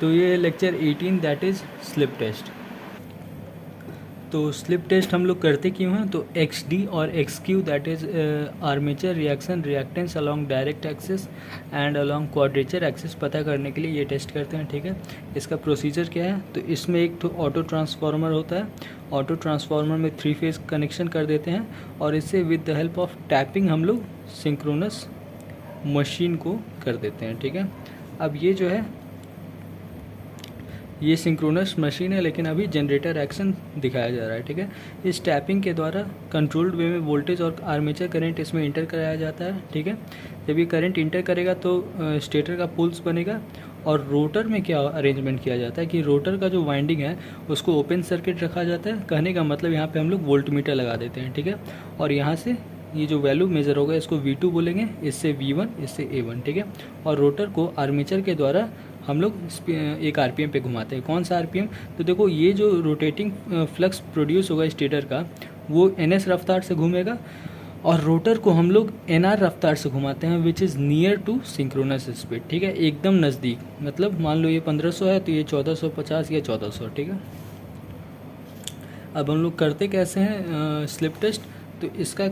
तो ये lecture 18 that is slip test. तो स्लिप टेस्ट हम लोग करते क्यों हैं? तो एक्स डी और X Q that is armature reaction reactance along direct axis and along quadrature axis पता करने के लिए ये टेस्ट करते हैं। ठीक है, इसका प्रोसीजर क्या है? तो इसमें एक तो ऑटो ट्रांसफार्मर होता है, ऑटो ट्रांसफार्मर में 3 फेज़ कनेक्शन कर देते हैं और इससे with the help of tapping हम लोग सिंक्रोनस मशीन को कर देते हैं। ठीक है, अब ये जो है ये सिंक्रोनस मशीन है, लेकिन अभी जनरेटर एक्शन दिखाया जा रहा है। ठीक है, इस टैपिंग के द्वारा कंट्रोल्ड वे में वोल्टेज और आर्मेचर करंट इसमें इंटर कराया जाता है। ठीक है, जब ये करंट इंटर करेगा तो स्टेटर का पोल्स बनेगा और रोटर में क्या अरेंजमेंट किया जाता है कि रोटर का जो वाइंडिंग है उसको ओपन सर्किट रखा जाता है। कहने का मतलब यहाँ पे हम लोग वोल्ट मीटर लगा देते हैं। ठीक है, और यहाँ से ये जो वैल्यू मेज़र होगा इसको V2 बोलेंगे, इससे V1, इससे A1। ठीक है, और रोटर को आर्मेचर के द्वारा हम लोग एक RPM पे घुमाते हैं। कौन सा RPM? तो देखो ये जो रोटेटिंग फ्लक्स प्रोड्यूस होगा स्टेटर का वो NS रफ्तार से घूमेगा और रोटर को हम लोग NR रफ्तार से घुमाते हैं which is near to synchronous speed. ठीक है, एकदम नज़दीक, मतलब मान लो ये 1500 है तो ये 1450 या 1400। ठीक है, अब हम लोग करते कैसे हैं स्लिप टेस्ट? तो इसका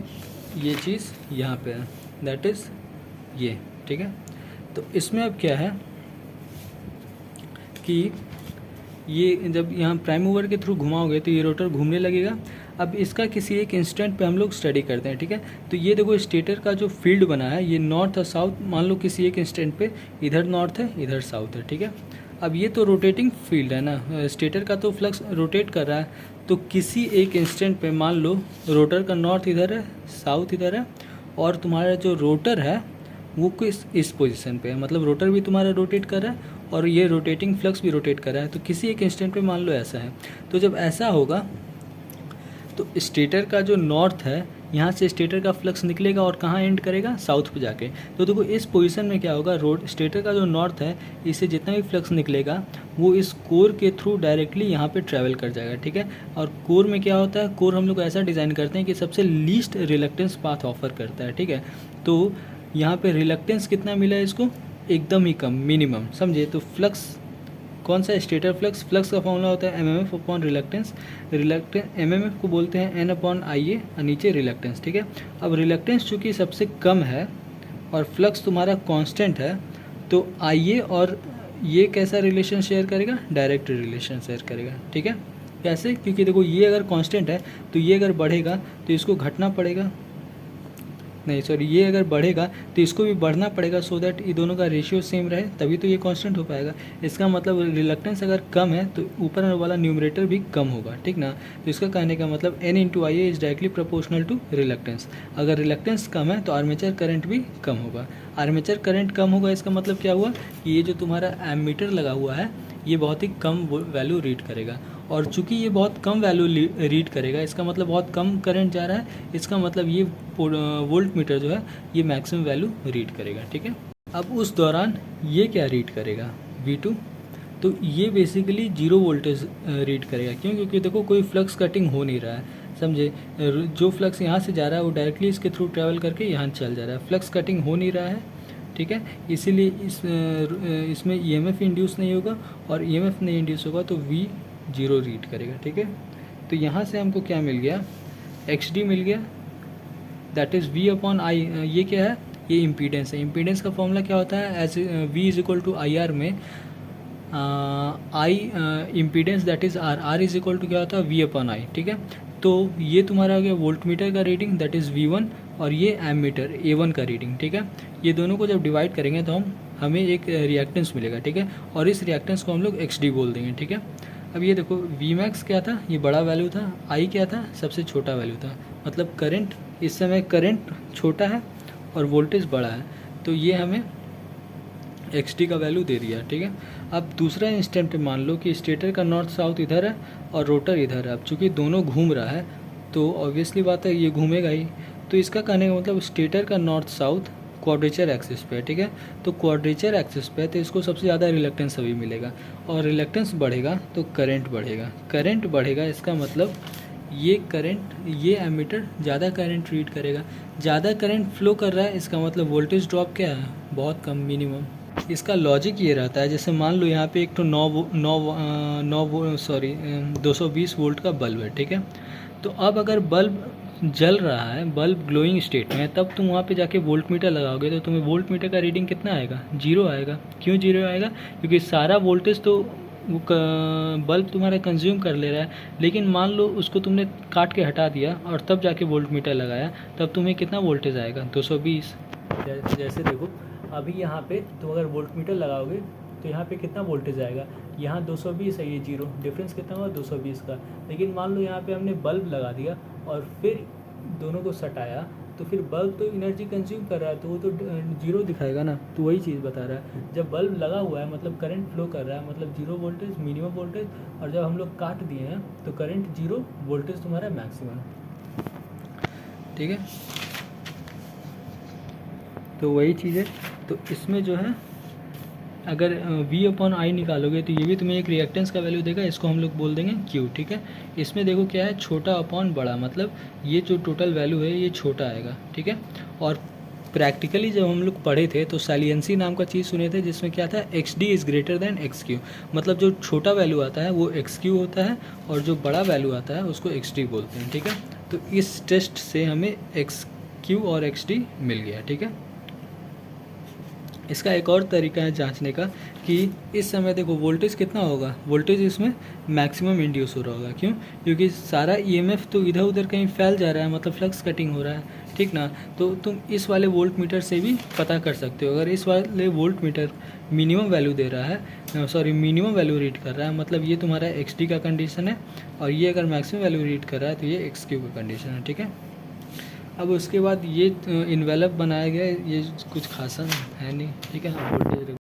ये चीज़ यहाँ पे है दैट इज़ ये। ठीक है, तो इसमें अब क्या है कि ये जब यहाँ प्राइम मूवर के थ्रू घुमाओगे तो ये रोटर घूमने लगेगा। अब इसका किसी एक इंस्टेंट पे हम लोग स्टडी करते हैं। ठीक है, तो ये देखो स्टेटर का जो फील्ड बना है ये नॉर्थ और साउथ, मान लो किसी एक इंस्टेंट पे इधर नॉर्थ है इधर साउथ है। ठीक है, अब ये तो रोटेटिंग फील्ड है ना, स्टेटर का तो फ्लक्स रोटेट कर रहा है, तो किसी एक इंस्टेंट पे मान लो रोटर का नॉर्थ इधर है साउथ इधर है और तुम्हारा जो रोटर है वो इस पोजीशन पे है, मतलब रोटर भी तुम्हारा रोटेट कर रहा है और ये रोटेटिंग फ्लक्स भी रोटेट कर रहा है। तो किसी एक इंस्टेंट पे मान लो ऐसा है, तो जब ऐसा होगा तो स्टेटर का जो नॉर्थ है यहाँ से स्टेटर का फ्लक्स निकलेगा और कहाँ एंड करेगा? साउथ पे जाके। तो देखो इस पोजीशन में क्या होगा, स्टेटर का जो नॉर्थ है इससे जितना भी फ्लक्स निकलेगा वो इस कोर के थ्रू डायरेक्टली यहाँ पे ट्रैवल कर जाएगा। ठीक है, और कोर में क्या होता है, कोर हम लोग ऐसा डिज़ाइन करते हैं कि सबसे लीस्ट रिलक्टेंस पाथ ऑफर करता है। ठीक है, तो यहाँ पे रिलक्टेंस कितना मिला है इसको? एकदम ही कम, मिनिमम, समझे? तो फ्लक्स कौन सा? Stator flux. फ्लक्स का फॉर्मूला होता है MMF अपॉन रिलक्टेंस। MMF को बोलते हैं N अपॉन IA और नीचे रिलक्टेंस। ठीक है, अब रिलक्टेंस चूँकि सबसे कम है और फ्लक्स तुम्हारा कांस्टेंट है तो IA और ये कैसा रिलेशन शेयर करेगा? डायरेक्ट रिलेशन शेयर करेगा। ठीक है, कैसे? क्योंकि देखो ये अगर कांस्टेंट है तो ये अगर बढ़ेगा तो इसको घटना पड़ेगा, नहीं सॉरी, ये अगर बढ़ेगा तो इसको भी बढ़ना पड़ेगा सो दैट ये दोनों का रेशियो सेम रहे, तभी तो ये कांस्टेंट हो पाएगा। इसका मतलब रिलक्टेंस अगर कम है तो ऊपर वाला न्यूमरेटर भी कम होगा। ठीक ना, तो इसका कहने का मतलब N into IA is directly proportional to reluctance. अगर रिलक्टेंस कम है तो आर्मेचर करंट भी कम होगा। आर्मेचर करंट कम होगा इसका मतलब क्या हुआ कि ये जो तुम्हारा एमीटर लगा हुआ है ये बहुत ही कम वैल्यू रीड करेगा, और चूंकि ये बहुत कम वैल्यू रीड करेगा इसका मतलब बहुत कम करंट जा रहा है, इसका मतलब ये वोल्ट मीटर जो है ये मैक्सिमम वैल्यू रीड करेगा। ठीक है, अब उस दौरान ये क्या रीड करेगा? V2। तो ये बेसिकली 0 वोल्टेज रीड करेगा। क्यों? क्योंकि देखो कोई फ्लक्स कटिंग हो नहीं रहा है, समझे? जो फ्लक्स यहाँ से जा रहा है वो डायरेक्टली इसके थ्रू ट्रैवल करके यहाँ चल जा रहा है, फ्लक्स कटिंग हो नहीं रहा है। ठीक है, इसीलिए इसमें EMF इंड्यूस नहीं होगा, और EMF नहीं इंड्यूस होगा तो V0 रीड करेगा। ठीक है, तो यहाँ से हमको क्या मिल गया? XD मिल गया, that is V upon I। ये क्या है? ये इम्पीडेंस है। इम्पीडेंस का फॉर्मूला क्या होता है? As V is equal to IR में I impedance that is R is equal to क्या होता है? V upon I। ठीक है, तो ये तुम्हारा हो गया वोल्ट मीटर का रीडिंग दैट इज़ V1 और ये एमीटर A1 का रीडिंग। ठीक है, ये दोनों को जब डिवाइड करेंगे तो हमें एक रिएक्टेंस मिलेगा। ठीक है, और इस रिएक्टेंस को हम लोग XD बोल देंगे। ठीक है, अब ये देखो Vmax क्या था? ये बड़ा वैल्यू था। I क्या था? सबसे छोटा वैल्यू था, मतलब करंट इस समय करंट छोटा है और वोल्टेज बड़ा है, तो ये हमें XD का वैल्यू दे दिया। ठीक है, अब दूसरा इंस्टेंट पे मान लो कि स्टेटर का नॉर्थ साउथ इधर है और रोटर इधर है। अब चूँकि दोनों घूम रहा है तो ऑब्वियसली बात है ये घूमेगा ही, तो इसका कहने का मतलब स्टेटर का नॉर्थ साउथ क्वाड्रेचर एक्सिस पे है। ठीक है, तो क्वाड्रेचर एक्सिस पे तो इसको सबसे ज़्यादा रिलक्टेंस अभी मिलेगा, और रिलक्टेंस बढ़ेगा तो करंट बढ़ेगा। करंट बढ़ेगा इसका मतलब ये करंट, ये एमीटर ज़्यादा करंट रीड करेगा। ज़्यादा करंट फ्लो कर रहा है इसका मतलब वोल्टेज ड्रॉप क्या है? बहुत कम, मिनिमम। इसका लॉजिक ये रहता है, जैसे मान लो यहाँ पे एक तो 220 वोल्ट का बल्ब है, ठीक है। तो अब अगर बल्ब जल रहा है, बल्ब ग्लोइंग स्टेट में है, तब तुम वहाँ पे जाके वोल्ट मीटर लगाओगे तो तुम्हें वोल्ट मीटर का रीडिंग कितना आएगा? 0 आएगा। क्यों 0 आएगा? क्योंकि सारा वोल्टेज तो वो बल्ब तुम्हारा कंज्यूम कर ले रहा है। लेकिन मान लो उसको तुमने काट के हटा दिया और तब जाके वोल्ट मीटर लगाया, तब तुम्हें कितना वोल्टेज आएगा? 220। जैसे देखो अभी यहाँ पे तुम अगर वोल्ट मीटर लगाओगे तो यहाँ पे कितना वोल्टेज आएगा? यहाँ 220 है, ये 0, डिफरेंस कितना हुआ? 220 का। लेकिन मान लो यहाँ पे हमने बल्ब लगा दिया और फिर दोनों को सटाया, तो फिर बल्ब तो एनर्जी कंज्यूम कर रहा है, तो वो तो 0 दिखाएगा ना। तो वही चीज़ बता रहा है, जब बल्ब लगा हुआ है मतलब करंट फ्लो कर रहा है, मतलब 0 वोल्टेज मिनिमम वोल्टेज, और जब हम लोग काट दिए हैं तो करंट 0, वोल्टेज तुम्हारा मैक्सिमम। ठीक है, तो वही चीज़ है। तो इसमें जो है अगर V/I निकालोगे तो ये भी तुम्हें एक रिएक्टेंस का वैल्यू देगा, इसको हम लोग बोल देंगे Q, ठीक है। इसमें देखो क्या है, छोटा अपॉन बड़ा, मतलब ये जो टोटल वैल्यू है ये छोटा आएगा, ठीक है। और प्रैक्टिकली जब हम लोग पढ़े थे तो सैलियंसी नाम का चीज़ सुने थे, जिसमें क्या था, XD is greater than XQ, मतलब जो छोटा वैल्यू आता है वो XQ होता है और जो बड़ा वैल्यू आता है उसको XD बोलते हैं, ठीक है। तो इस टेस्ट से हमें XQ और XD मिल गया, ठीक है। इसका एक और तरीका है जांचने का कि इस समय देखो वोल्टेज कितना होगा, वोल्टेज इसमें मैक्सिमम इंड्यूस हो रहा होगा। क्यों? क्योंकि सारा EMF तो इधर उधर कहीं फैल जा रहा है, मतलब फ्लक्स कटिंग हो रहा है, ठीक ना। तो तुम इस वाले वोल्ट मीटर से भी पता कर सकते हो। अगर इस वाले वोल्ट मीटर मिनिमम वैल्यू दे रहा है, मिनिमम वैल्यू रीड कर रहा है, मतलब ये तुम्हारा XD का कंडीशन है, और ये अगर मैक्सिमम वैल्यू रीड कर रहा है तो ये XQ का कंडीशन है, ठीक है। अब उसके बाद ये इन्वेलप बनाया गया है, ये कुछ खासा है नहीं, ठीक है। वोल्टेज